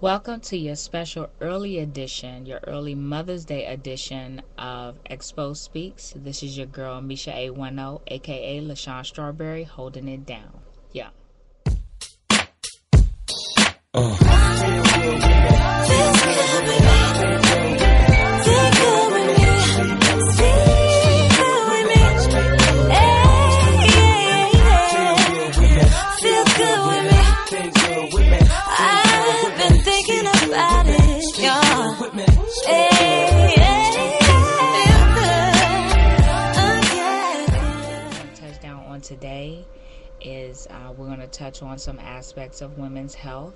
Welcome to your special early edition, your early Mother's Day edition of Expo Speaks. This is your girl, MeSha810, aka LaShawn Strawberry, holding it down. Yeah. Touchdown on today is we're going to touch on some aspects of women's health,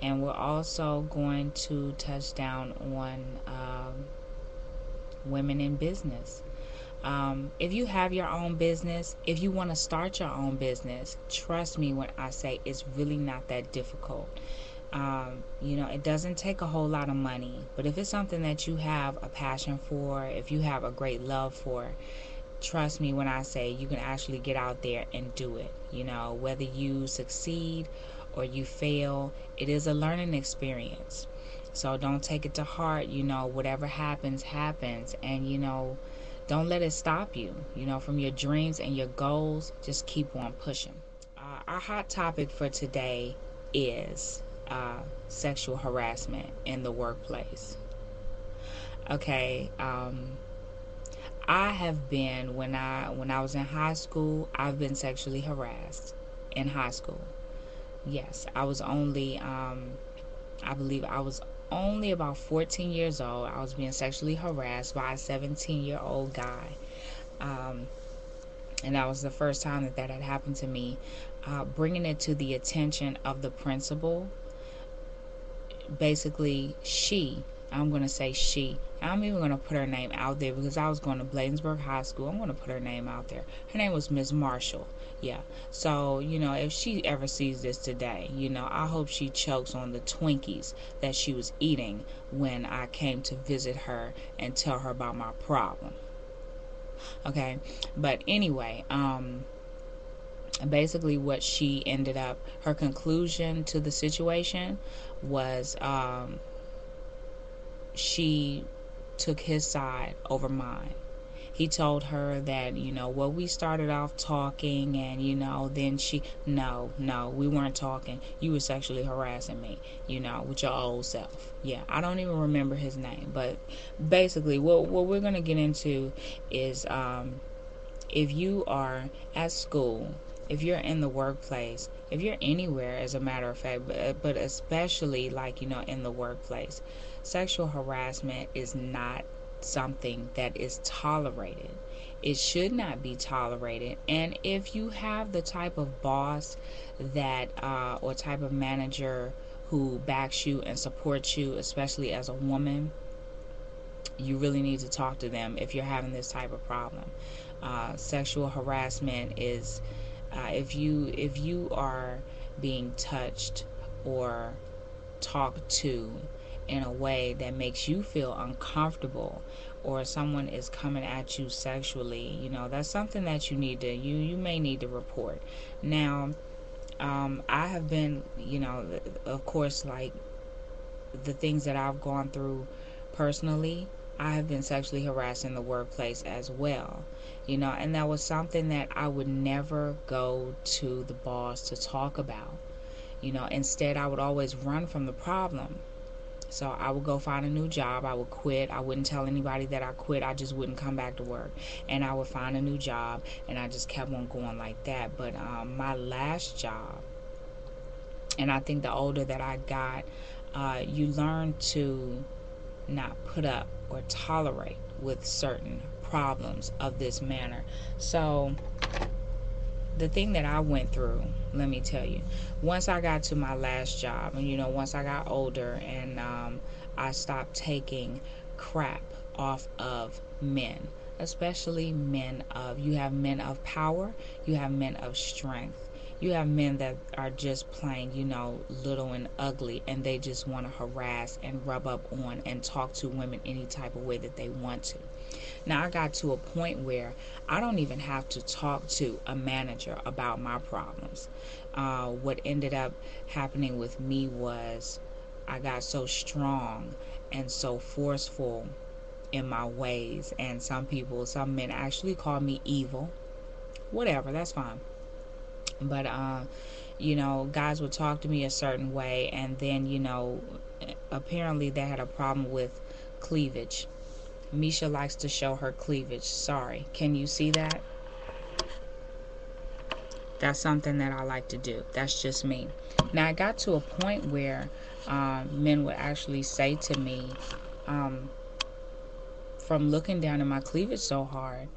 and we're also going to touch down on women in business. If you have your own business, if you want to start your own business, trust me when I say it's really not that difficult. It doesn't take a whole lot of money, but if it's something that you have a passion for, if you have a great love for, trust me when I say you can actually get out there and do it. Whether you succeed or you fail, it is a learning experience. So don't take it to heart. Whatever happens, and don't let it stop you, from your dreams and your goals. Just keep on pushing. Our hot topic for today is sexual harassment in the workplace. Okay, I have been, when I was in high school, I've been sexually harassed in high school. Yes, I was only, I believe I was only about 14 years old. I was being sexually harassed by a 17-year-old guy. And that was the first time that had happened to me. Bringing it to the attention of the principal. Basically, I'm going to say she. I'm even going to put her name out there because I was going to Bladensburg High School. I'm going to put her name out there. Her name was Miss Marshall. Yeah. So, if she ever sees this today, I hope she chokes on the Twinkies that she was eating when I came to visit her and tell her about my problem. Okay. But anyway, basically what she ended up, her conclusion to the situation was she took his side over mine. He told her that, we started off talking, and, then no, we weren't talking. You were sexually harassing me, with your old self. Yeah, I don't even remember his name. But basically, what we're going to get into is if you are at school, if you're in the workplace, if you're anywhere, as a matter of fact, but especially in the workplace, sexual harassment is not something that is tolerated. It should not be tolerated. And if you have the type of boss that or type of manager who backs you and supports you, especially as a woman, you really need to talk to them if you're having this type of problem. Sexual harassment is if you are being touched or talked to in a way that makes you feel uncomfortable, or someone is coming at you sexually, that's something that you may need to report. Now, I have been, of course, like the things that I've gone through personally, I have been sexually harassed in the workplace as well, and that was something that I would never go to the boss to talk about. Instead I would always run from the problem. So I would go find a new job. I would quit. I wouldn't tell anybody that I quit. I just wouldn't come back to work. And I would find a new job, and I just kept on going like that. But my last job, and I think the older that I got, you learn to not put up or tolerate with certain problems of this manner. So the thing that I went through, let me tell you, once I got to my last job, and once I got older, and I stopped taking crap off of men, especially you have men of power, you have men of strength, you have men that are just plain, little and ugly, and they just want to harass and rub up on and talk to women any type of way that they want to. Now, I got to a point where I don't even have to talk to a manager about my problems. What ended up happening with me was I got so strong and so forceful in my ways. And some men actually call me evil. Whatever, that's fine. But guys would talk to me a certain way, and then apparently they had a problem with cleavage. MeSha likes to show her cleavage. Sorry, can you see that? That's something that I like to do. That's just me. Now, I got to a point where men would actually say to me, from looking down at my cleavage so hard,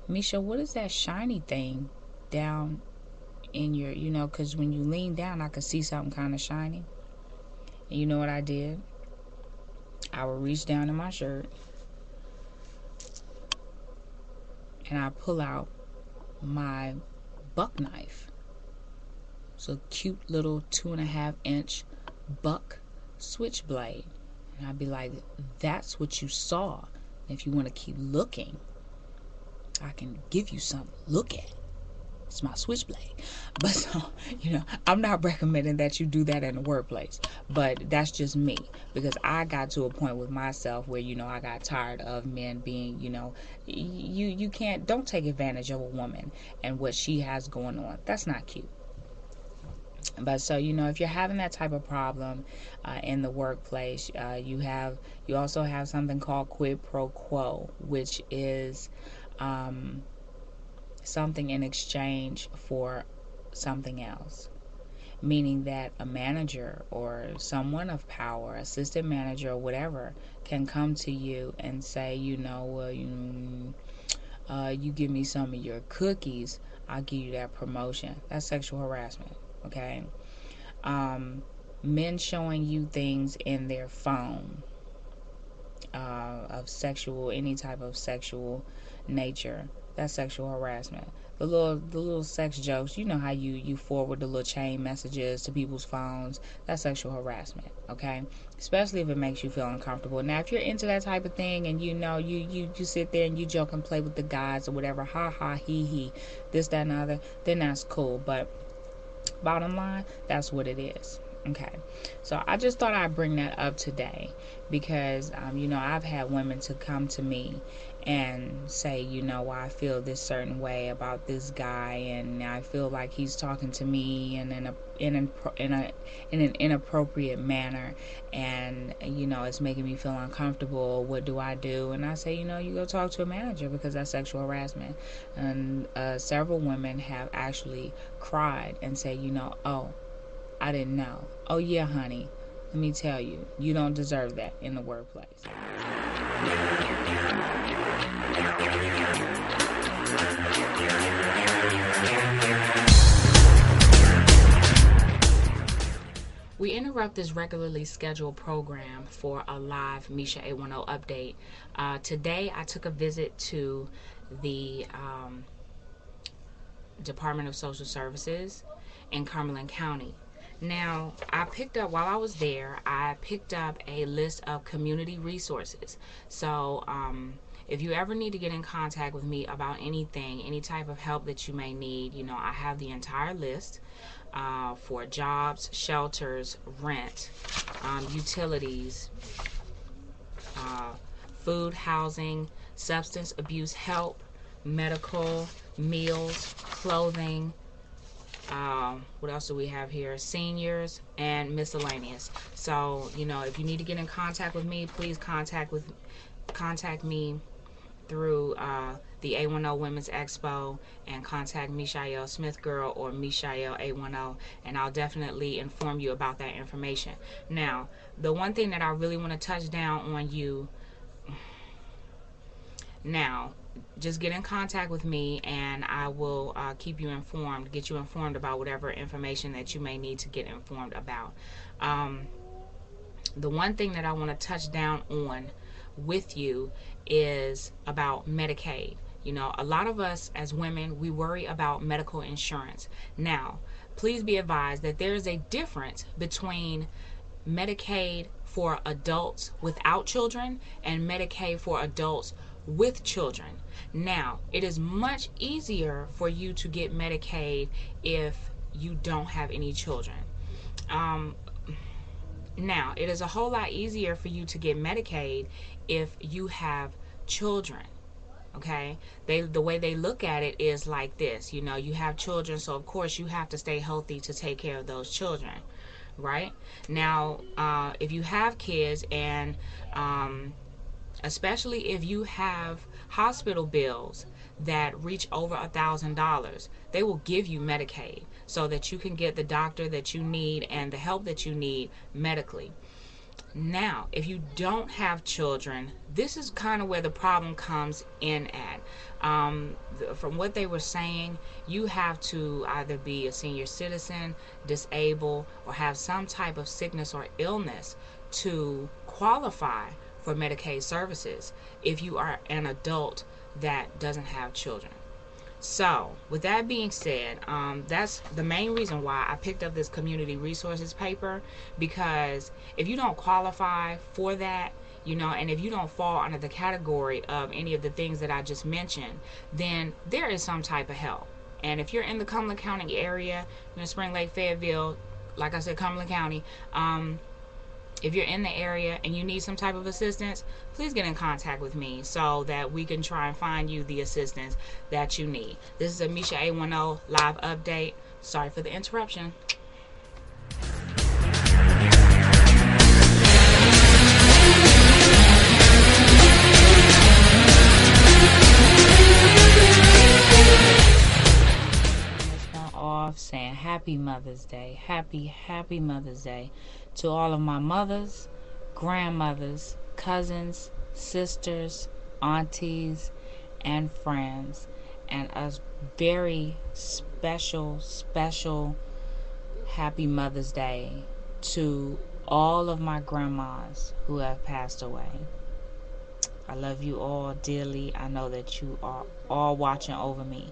MeSha, what is that shiny thing down in your, because when you lean down, I could see something kind of shiny. And you know what I did? I would reach down in my shirt and I pull out my buck knife. It's a cute little 2.5-inch buck switchblade. And I'd be like, that's what you saw. If you want to keep looking, I can give you something to look at. It's my switchblade. But so, I'm not recommending that you do that in the workplace. But that's just me. Because I got to a point with myself where, I got tired of men being, you can't, don't take advantage of a woman and what she has going on. That's not cute. But so, if you're having that type of problem in the workplace, you also have something called quid pro quo, which is something in exchange for something else. Meaning that a manager or someone of power, assistant manager or whatever, can come to you and say, well, you give me some of your cookies, I'll give you that promotion. That's sexual harassment. Okay, men showing you things in their phone of any type of sexual nature. That's sexual harassment. The little sex jokes, how you forward the little chain messages to people's phones. That's sexual harassment. Okay, especially if it makes you feel uncomfortable. Now, if you're into that type of thing and you sit there and you joke and play with the guys or whatever, ha ha he he, this that and the other, then that's cool. But bottom line, that's what it is. Okay, so I just thought I'd bring that up today because, I've had women to come to me and say, I feel this certain way about this guy, and I feel like he's talking to me and in an inappropriate manner, and it's making me feel uncomfortable. What do I do? And I say, you go talk to a manager because that's sexual harassment. And several women have actually cried and say, oh, I didn't know. Oh yeah, honey, let me tell you, you don't deserve that in the workplace. We interrupt this regularly scheduled program for a live MeSha810 update. Today I took a visit to the Department of Social Services in Cumberland County. Now, while I was there, I picked up a list of community resources. So, if you ever need to get in contact with me about anything, any type of help that you may need, I have the entire list for jobs, shelters, rent, utilities, food, housing, substance abuse help, medical, meals, clothing. What else do we have here? Seniors and miscellaneous. So, if you need to get in contact with me, please contact me through the A10 Women's Expo, and contact MeSha810 Smith Girl or MeSha810, and I'll definitely inform you about that information. Now, the one thing that I really want to touch down on you now, just get in contact with me and I will keep you informed, get you informed about whatever information that you may need to get informed about. The one thing that I want to touch down on with you is about Medicaid. A lot of us as women, we worry about medical insurance. Now, please be advised that there is a difference between Medicaid for adults without children and Medicaid for adults with children. Now, it is much easier for you to get Medicaid if you don't have any children. Now, it is a whole lot easier for you to get Medicaid if you have children. Okay, the way they look at it is like this. You know, you have children, so of course you have to stay healthy to take care of those children, right? Now, if you have kids, and especially if you have hospital bills that reach over $1,000, they will give you Medicaid so that you can get the doctor that you need and the help that you need medically. Now, if you don't have children, this is kind of where the problem comes in at. From what they were saying, you have to either be a senior citizen, disabled, or have some type of sickness or illness to qualify for Medicaid services if you are an adult that doesn't have children. So, with that being said, that's the main reason why I picked up this community resources paper, because if you don't qualify for that, you know, and if you don't fall under the category of any of the things that I just mentioned, then there is some type of help. And if you're in the Cumberland County area, you know, Spring Lake, Fayetteville, like I said, Cumberland County, if you're in the area and you need some type of assistance, please get in contact with me so that we can try and find you the assistance that you need. This is a MeSha810 live update. Sorry for the interruption. Off saying happy Mother's Day, happy Mother's Day to all of my mothers, grandmothers, cousins, sisters, aunties, and friends, and a very special happy Mother's Day to all of my grandmas who have passed away. I love you all dearly. I know that you are all watching over me.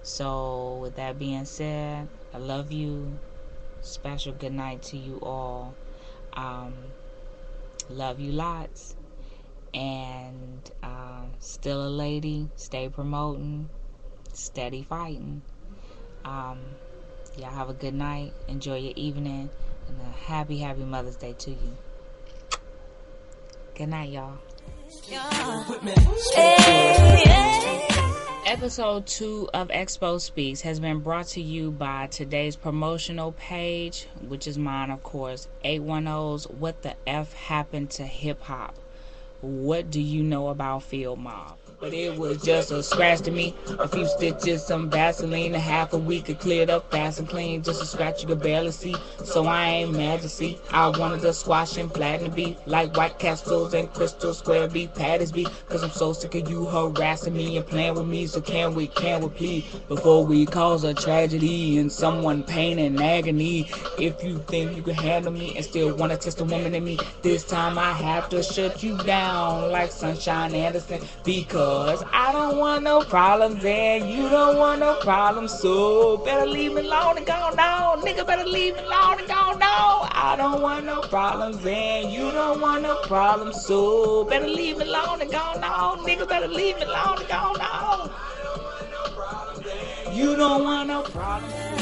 So, with that being said, I love you. Special good night to you all. Love you lots. And still a lady. Stay promoting. Steady fighting. Y'all have a good night. Enjoy your evening. And a happy Mother's Day to you. Good night, y'all. Episode 2 of Expo Speaks has been brought to you by today's promotional page, which is mine, of course. 810's What the F Happened to Hip Hop? What do you know about Field Mob? But it was just a scratch to me. A few stitches, some Vaseline, a half a week it cleared up fast and clean. Just a scratch you could barely see, so I ain't mad to see. I wanted to squash and flatten the beat like White Castles and Crystal Square beat patties be. Cause I'm so sick of you harassing me and playing with me. So can we please, before we cause a tragedy and someone pain and agony. If you think you can handle me and still wanna test a woman in me, this time I have to shut you down like Sunshine Anderson. Because I don't want no problems and you don't want no problems, so better leave me alone and go on. Nigga, better leave me alone and go on. I don't want no problems and you don't want no problems, so better leave me alone and go on. Nigga, better leave me alone and go on. You don't want no problems.